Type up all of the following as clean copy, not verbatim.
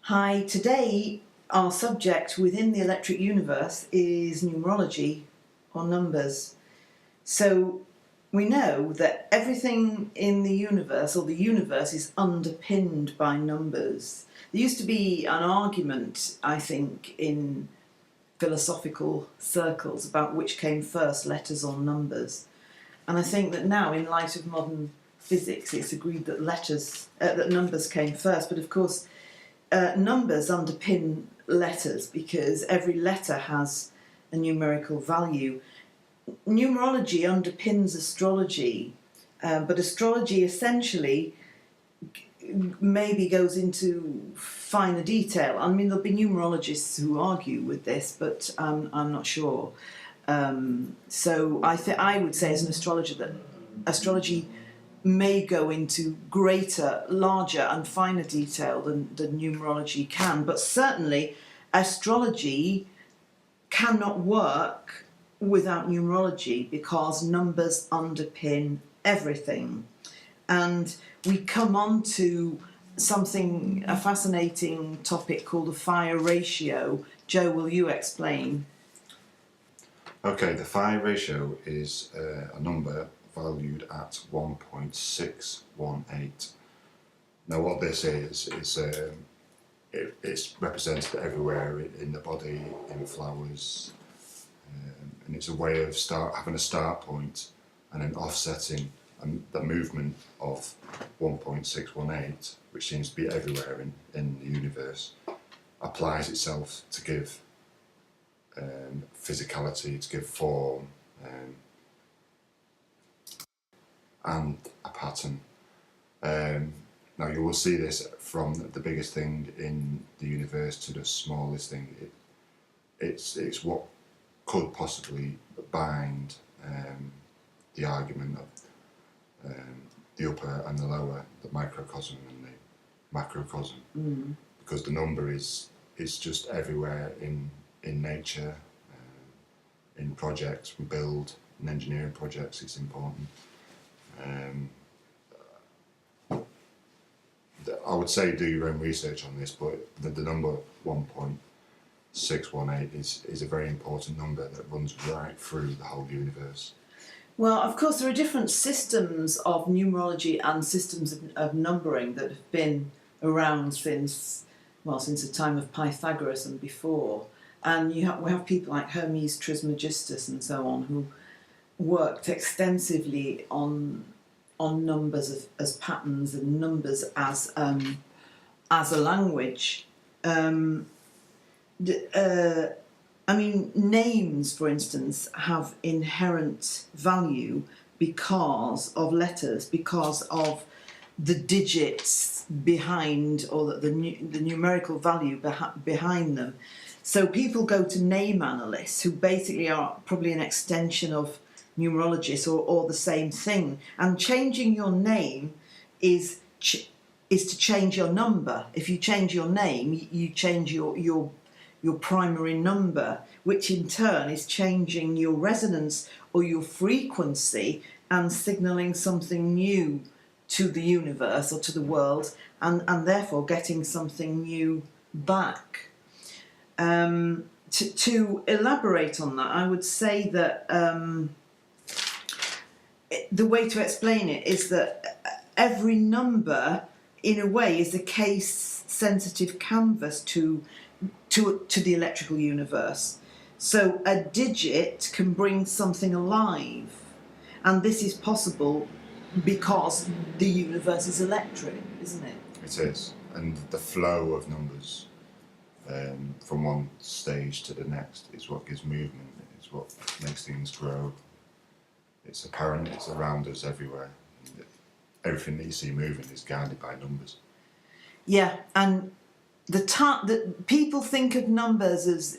Hi, today our subject within the electric universe is numerology, or numbers. So we know that everything in the universe, or the universe, is underpinned by numbers. There used to be an argument, I think, in philosophical circles about which came first, letters or numbers. And I think that now, in light of modern physics, it's agreed that that numbers came first. But of course, numbers underpin letters because every letter has a numerical value. Numerology underpins astrology, but astrology essentially maybe goes into finer detail. I mean, there'll be numerologists who argue with this, but I'm not sure. So I would say, as an astrologer, that astrology may go into greater, larger and finer detail than numerology can, but certainly astrology cannot work without numerology because numbers underpin everything. And we come on to a fascinating topic called the phi ratio. Joe, will you explain? Okay, the phi ratio is a number valued at 1.618. Now what this is it's represented everywhere in the body, in flowers, and it's a way of having a start point and then offsetting the movement of 1.618, which seems to be everywhere in the universe, applies itself to give physicality, to give form, and a pattern. Now you will see this from the biggest thing in the universe to the smallest thing. It's what could possibly bind the argument of the upper and the lower, the microcosm and the macrocosm, because the number is just everywhere in nature, in projects we build, in engineering projects it's important. I would say do your own research on this, but the number 1.618 is a very important number that runs right through the whole universe. Well, of course, there are different systems of numerology and systems of numbering that have been around since the time of Pythagoras and before. And we have people like Hermes Trismegistus and so on who worked extensively on numbers as patterns and numbers as a language. Names, for instance, have inherent value because of letters, because of the digits behind, or the numerical value behind them. So people go to name analysts, who basically are probably an extension of numerologists or the same thing. And changing your name is to change your number. If you change your name, you change your primary number, which in turn is changing your resonance or your frequency and signalling something new to the universe or to the world, and therefore getting something new back. To elaborate on that, I would say that the way to explain it is that every number, in a way, is a case-sensitive canvas to the electrical universe. So a digit can bring something alive, and this is possible because the universe is electric, isn't it? It is, and the flow of numbers from one stage to the next is what gives movement, it's what makes things grow. It's apparent, it's around us everywhere. Everything that you see moving is guided by numbers. Yeah, and the people think of numbers as,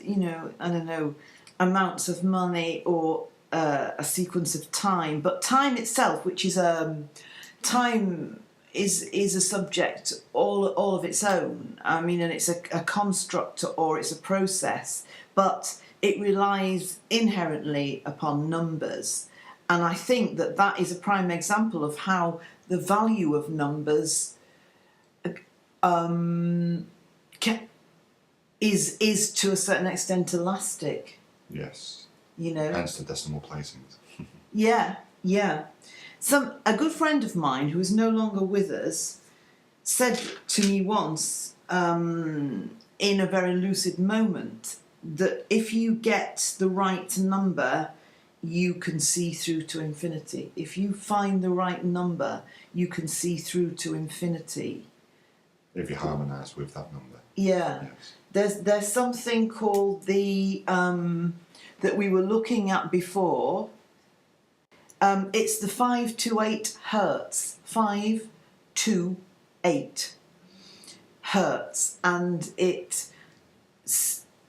amounts of money or a sequence of time, but time itself, which is time is a subject all of its own. And it's a construct, or it's a process, but it relies inherently upon numbers. And I think that is a prime example of how the value of numbers is to a certain extent elastic. Yes. You know. Hence the decimal placings. Yeah, yeah. A good friend of mine who is no longer with us said to me once, in a very lucid moment, that if you get the right number, you can see through to infinity. If you find the right number, you can see through to infinity. If you harmonise with that number. Yeah. Yes. There's something called the that we were looking at before. It's the 528 hertz. 528 hertz, and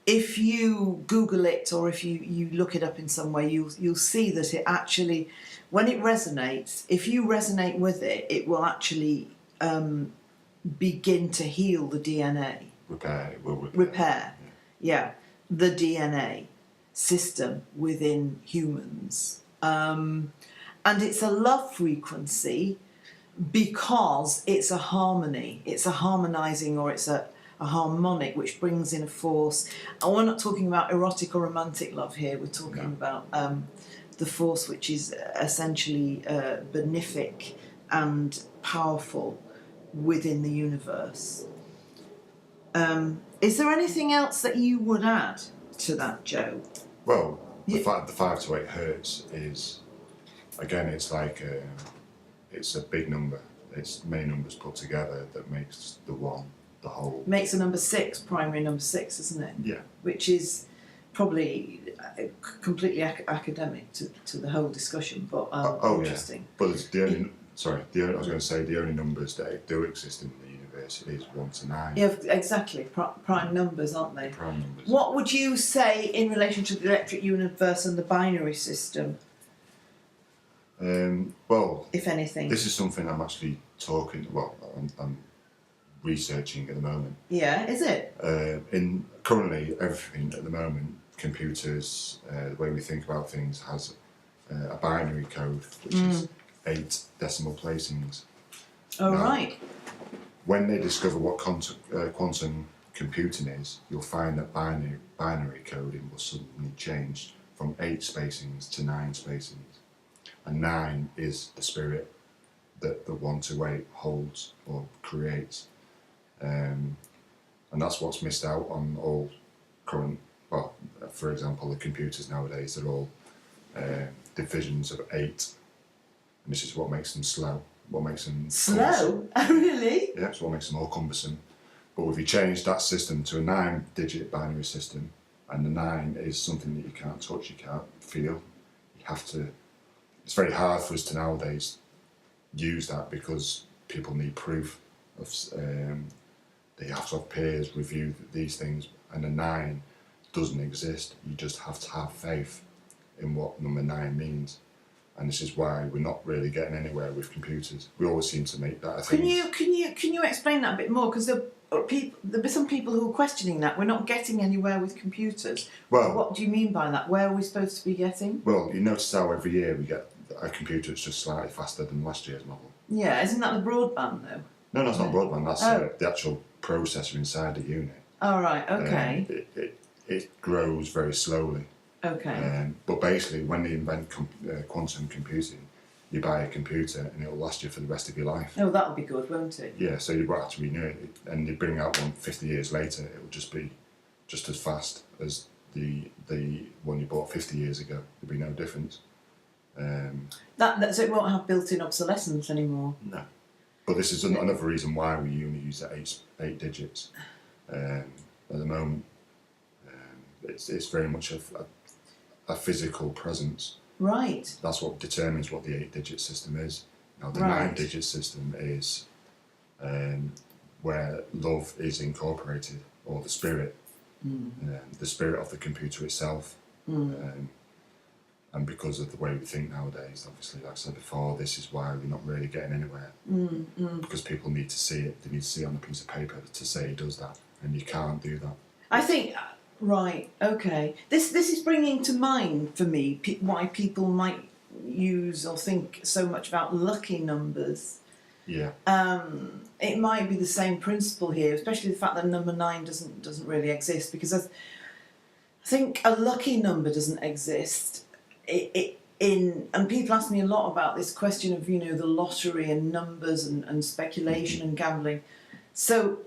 if you Google it or if you look it up in some way, you'll see that it actually, when it resonates, if you resonate with it, it will actually begin to heal the DNA. Repair. It will repair. Repair. Yeah. The DNA system within humans. And it's a love frequency because it's a harmony. It's a harmonizing, or it's a harmonic, which brings in a force. And we're not talking about erotic or romantic love here. We're talking about the force which is essentially benefic and powerful within the universe. Is there anything else that you would add to that, Joe? Well, the 5 to 8 hertz is, again, it's like it's a big number. It's many numbers put together that makes the one, the whole. Makes a number 6, primary number 6, isn't it? Yeah. Which is probably completely academic to the whole discussion, but interesting. Yeah. But it's the only. I was going to say the only numbers that do exist in the universe is 1 to 9. Yeah, exactly. Prime numbers, aren't they? Prime numbers. What would you say in relation to the electric universe and the binary system? Well, if anything, this is something I'm actually I'm researching at the moment. Yeah, is it? In currently everything at the moment, computers, the way we think about things has a binary code which is 8 decimal placings. Oh, now, right. When they discover what quantum computing is, you'll find that binary coding will suddenly change from 8 spacings to 9 spacings. And 9 is the spirit that the 1 to 8 holds or creates. And that's what's missed out on all current, well, for example, the computers nowadays, they're all divisions of 8. And this is what makes them slow. What makes them slow? Really? Yeah, it's what makes them all cumbersome. But if you change that system to a 9-digit binary system, and the 9 is something that you can't touch, you can't feel, you have to. It's very hard for us to nowadays use that because people need proof of. They have to have peers review these things, and a 9 doesn't exist. You just have to have faith in what number 9 means. And this is why we're not really getting anywhere with computers. We always seem to make that a thing. Can you explain that a bit more? Because there'll be some people who are questioning that. We're not getting anywhere with computers. Well, what do you mean by that? Where are we supposed to be getting? Well, you notice how every year we get a computer that's just slightly faster than last year's model. Yeah, isn't that the broadband though? No, that's not broadband. That's the actual processor inside the unit. Oh, right. Okay. It grows very slowly. Okay. But basically, when they invent quantum computing, you buy a computer and it'll last you for the rest of your life. Oh, that'll be good, won't it? Yeah, so you won't have to renew it. And they bring out one 50 years later, it'll just be just as fast as the one you bought 50 years ago. There'll be no difference. So it won't have built-in obsolescence anymore. No. But this is another reason why we only use the 8 digits. At the moment, it's very much a physical presence. Right. That's what determines what the 8-digit system is. Now the 9-digit system is where love is incorporated, or the spirit of the computer itself. And because of the way we think nowadays, obviously, like I said before, this is why we're not really getting anywhere. Because people need to see it. They need to see it on a piece of paper to say it does that, and you can't do that. I think. Right, okay. This is bringing to mind for me why people might use or think so much about lucky numbers. Yeah. It might be the same principle here, especially the fact that number 9 doesn't really exist, because I think a lucky number doesn't exist. And people ask me a lot about this question of, the lottery and numbers and speculation and gambling. So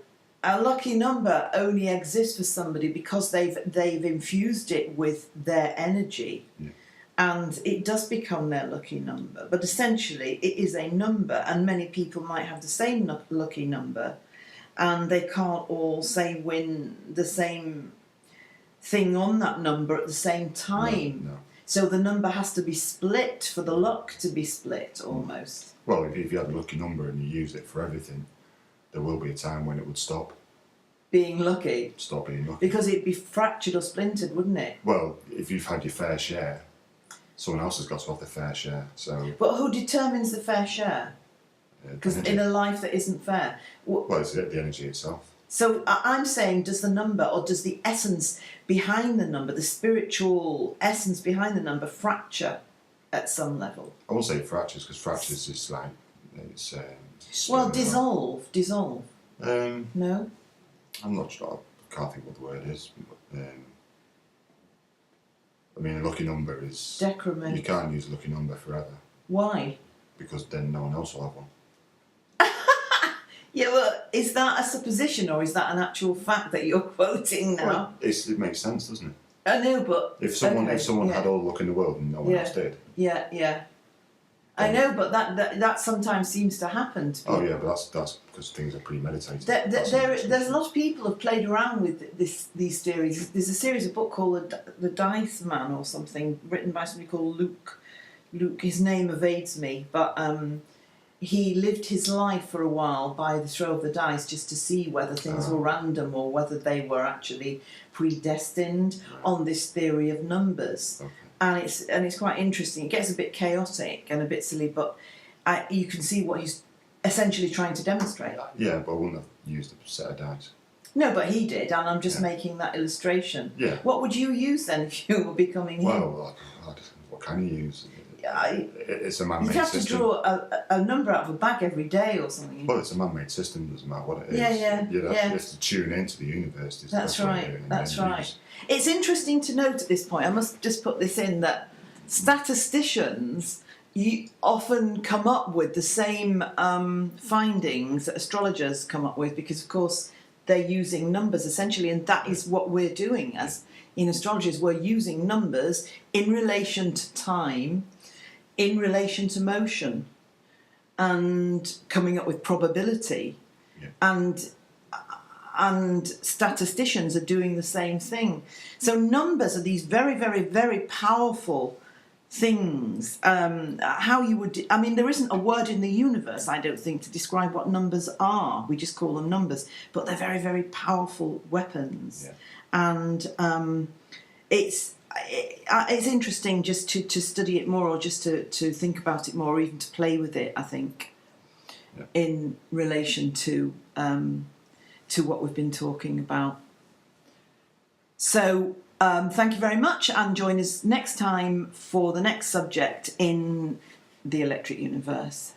a lucky number only exists for somebody because they've infused it with their energy. Yeah. And it does become their lucky number. But essentially, it is a number, and many people might have the same lucky number, and they can't all, say, win the same thing on that number at the same time. No. So the number has to be split for the luck to be split, almost. Well, if you had a lucky number and you used it for everything, there will be a time when it would stop Being lucky. being lucky. Because it'd be fractured or splintered, wouldn't it? Well, if you've had your fair share, someone else has got to have their fair share. So. But who determines the fair share? Because in a life that isn't fair. Well, it's the energy itself. So I'm saying, does the number, or does the essence behind the number, the spiritual essence behind the number, fracture at some level? I won't say fractures, because fractures is like it's. Well, dissolve. No. I'm not sure. I can't think what the word is. I mean, a lucky number is. Decrement. You can't use a lucky number forever. Why? Because then no one else will have one. Yeah, well, is that a supposition, or is that an actual fact that you're quoting now? Well, it makes sense, doesn't it? I know, but If someone had all the luck in the world and no one else did. Yeah. I know, but that sometimes seems to happen to people. Oh yeah, but that's because things are premeditated. There's a lot of people have played around with these theories. There's a series of book called The Dice Man or something, written by somebody called Luke. His name evades me, but he lived his life for a while by the throw of the dice, just to see whether things were random or whether they were actually predestined on this theory of numbers. Okay. And it's quite interesting. It gets a bit chaotic and a bit silly, but you can see what he's essentially trying to demonstrate. Yeah, but I wouldn't have used a set of dice. No, but he did, and I'm just making that illustration. Yeah. What would you use then if you were becoming him? Well, what can you use? It's a man-made You'd have system. to draw a number out of a bag every day or something. Well, it's a man-made system. Doesn't matter what it is. Yeah. You have to tune into the universe. That's right. That's right. It's interesting to note at this point. I must just put this in, that statisticians often come up with the same findings that astrologers come up with, because, of course, they're using numbers essentially, and that is what we're doing as in astrology. We're using numbers in relation to time, in relation to motion, and coming up with probability. Yeah. And statisticians are doing the same thing. So numbers are these very, very, very powerful things. How you would... I mean, there isn't a word in the universe, I don't think, to describe what numbers are. We just call them numbers. But they're very, very powerful weapons. Yeah. And it's interesting just to study it more, or just to think about it more, or even to play with it, I think, in relation to what we've been talking about. So thank you very much, and join us next time for the next subject in the electric universe.